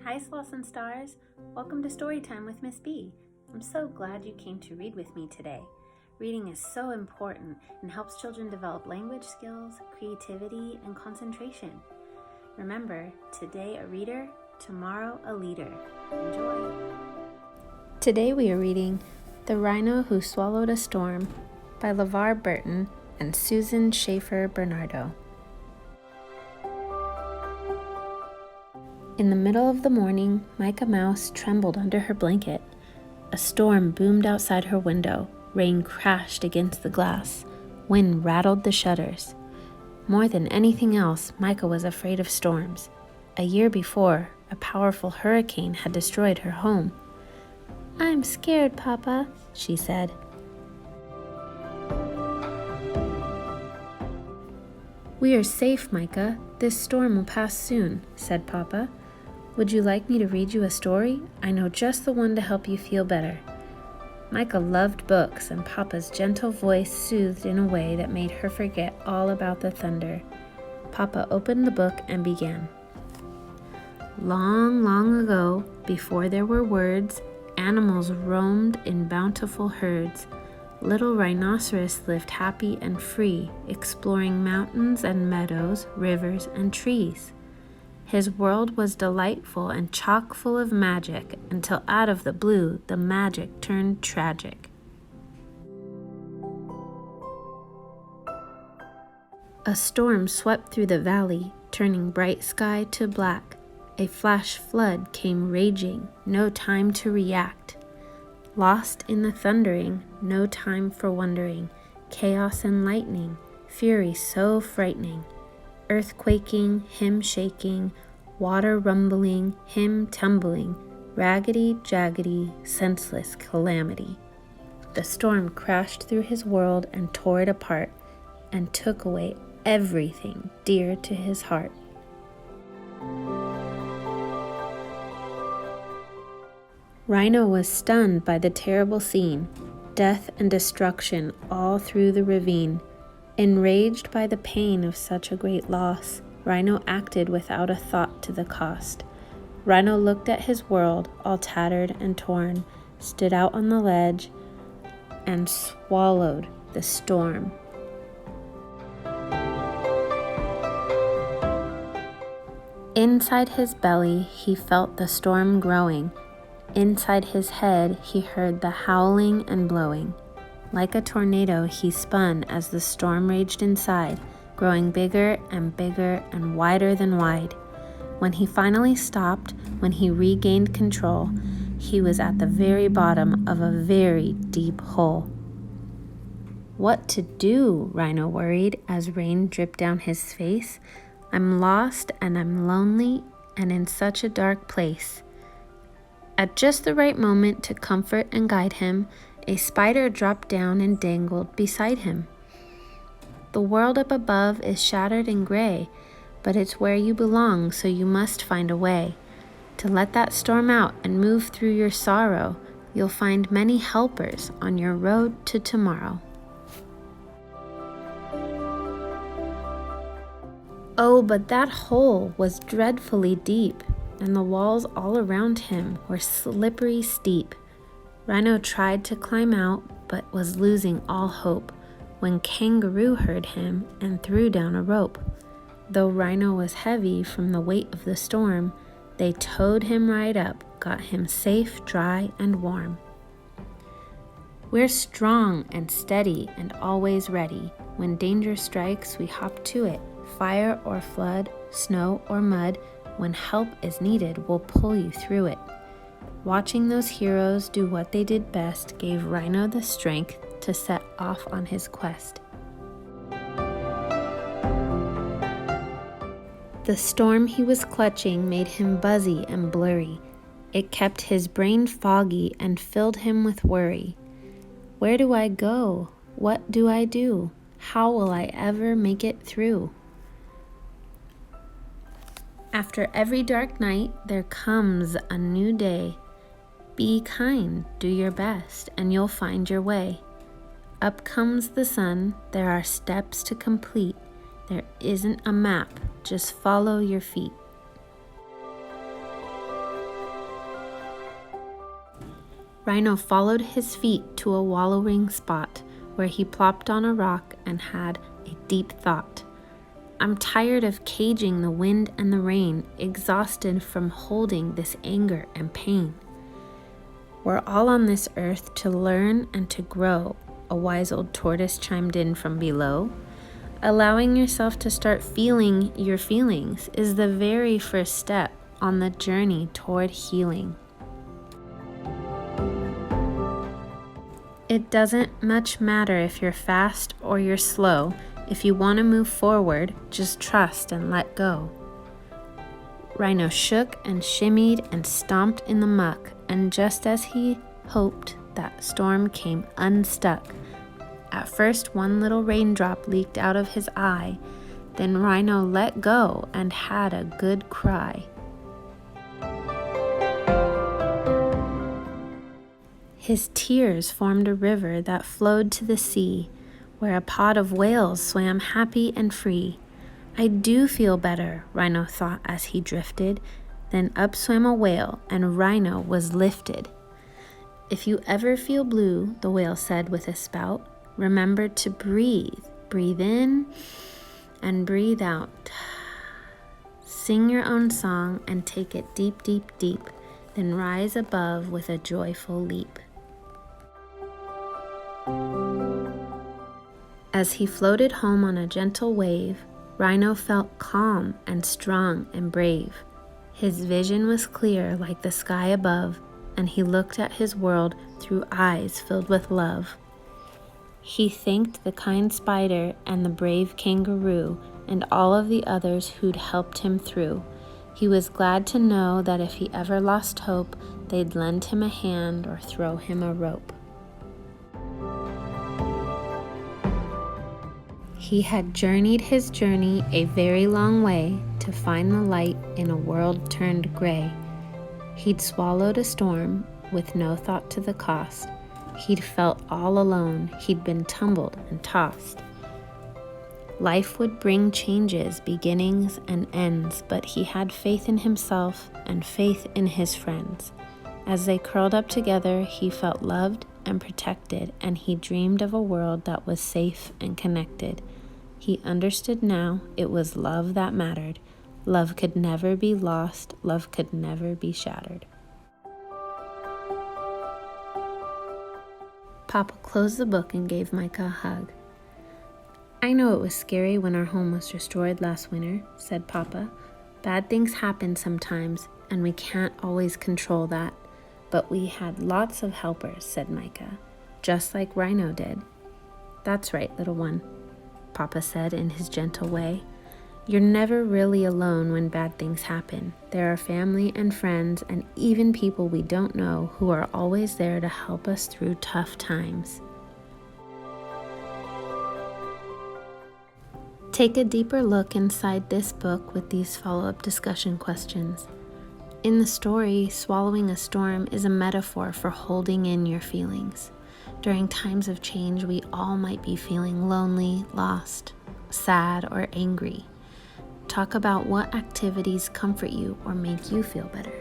Hi, Sloths and Stars. Welcome to Storytime with Miss B. I'm so glad you came to read with me today. Reading is so important and helps children develop language skills, creativity, and concentration. Remember, today a reader, tomorrow a leader. Enjoy! Today we are reading The Rhino Who Swallowed a Storm by LeVar Burton and Susan Schaefer Bernardo. In the middle of the morning, Micah Mouse trembled under her blanket. A storm boomed outside her window. Rain crashed against the glass. Wind rattled the shutters. More than anything else, Micah was afraid of storms. A year before, a powerful hurricane had destroyed her home. "I'm scared, Papa," she said. "We are safe, Micah. This storm will pass soon," said Papa. "Would you like me to read you a story? I know just the one to help you feel better." Micah loved books, and Papa's gentle voice soothed in a way that made her forget all about the thunder. Papa opened the book and began. "Long, long ago, before there were words, animals roamed in bountiful herds. Little Rhinoceros lived happy and free, exploring mountains and meadows, rivers and trees. His world was delightful and chock full of magic until out of the blue the magic turned tragic. A storm swept through the valley, turning bright sky to black. A flash flood came raging, no time to react. Lost in the thundering, no time for wondering. Chaos and lightning, fury so frightening. Earthquaking, him shaking, water rumbling, him tumbling, raggedy, jaggedy, senseless calamity. The storm crashed through his world and tore it apart, and took away everything dear to his heart. Rhino was stunned by the terrible scene, death and destruction all through the ravine. Enraged by the pain of such a great loss, Rhino acted without a thought to the cost. Rhino looked at his world, all tattered and torn, stood out on the ledge, and swallowed the storm. Inside his belly, he felt the storm growing. Inside his head, he heard the howling and blowing. Like a tornado, he spun as the storm raged inside, growing bigger and wider than wide. When he finally stopped, when he regained control, he was at the very bottom of a very deep hole. What to do? Rhino worried as rain dripped down his face. "I'm lost and I'm lonely and in such a dark place." At just the right moment to comfort and guide him, a spider dropped down and dangled beside him. "The world up above is shattered and gray, but it's where you belong, so you must find a way. To let that storm out and move through your sorrow, you'll find many helpers on your road to tomorrow." Oh, but that hole was dreadfully deep, and the walls all around him were slippery steep. Rhino tried to climb out, but was losing all hope, when Kangaroo heard him and threw down a rope. Though Rhino was heavy from the weight of the storm, they towed him right up, got him safe, dry, and warm. We're strong and steady and always ready. When danger strikes, we hop to it. Fire or flood, snow or mud, when help is needed, we'll pull you through it. Watching those heroes do what they did best gave Rhino the strength to set off on his quest. The storm he was clutching made him buzzy and blurry. It kept his brain foggy and filled him with worry. Where do I go? What do I do? How will I ever make it through? After every dark night, there comes a new day. Be kind, do your best, and you'll find your way. Up comes the sun, there are steps to complete. There isn't a map, just follow your feet. Rhino followed his feet to a wallowing spot where he plopped on a rock and had a deep thought. I'm tired of caging the wind and the rain, exhausted from holding this anger and pain. We're all on this earth to learn and to grow, a wise old tortoise chimed in from below. Allowing yourself to start feeling your feelings is the very first step on the journey toward healing. It doesn't much matter if you're fast or you're slow. If you want to move forward, just trust and let go. Rhino shook and shimmied and stomped in the muck, and just as he hoped, that storm came unstuck. At first, one little raindrop leaked out of his eye. Then Rhino let go and had a good cry. His tears formed a river that flowed to the sea, where a pod of whales swam happy and free. I do feel better, Rhino thought as he drifted. Then up swam a whale, and Rhino was lifted. If you ever feel blue, the whale said with a spout, remember to breathe. Breathe in and breathe out. Sing your own song and take it deep, deep, deep. Then rise above with a joyful leap. As he floated home on a gentle wave, Rhino felt calm and strong and brave. His vision was clear like the sky above, and he looked at his world through eyes filled with love. He thanked the kind spider and the brave kangaroo and all of the others who'd helped him through. He was glad to know that if he ever lost hope, they'd lend him a hand or throw him a rope. He had journeyed his journey a very long way to find the light in a world turned gray. He'd swallowed a storm with no thought to the cost. He'd felt all alone, he'd been tumbled and tossed. Life would bring changes, beginnings and ends, but he had faith in himself and faith in his friends. As they curled up together, he felt loved and protected, and he dreamed of a world that was safe and connected. He understood now it was love that mattered. Love could never be lost, love could never be shattered. Papa closed the book and gave Micah a hug. I know it was scary when our home was destroyed last winter, said Papa. Bad things happen sometimes, and we can't always control that. But we had lots of helpers, said Micah, just like Rhino did. That's right, little one, Papa said in his gentle way. You're never really alone when bad things happen. There are family and friends and even people we don't know who are always there to help us through tough times. Take a deeper look inside this book with these follow-up discussion questions. In the story, swallowing a storm is a metaphor for holding in your feelings. During times of change, we all might be feeling lonely, lost, sad, or angry. Talk about what activities comfort you or make you feel better.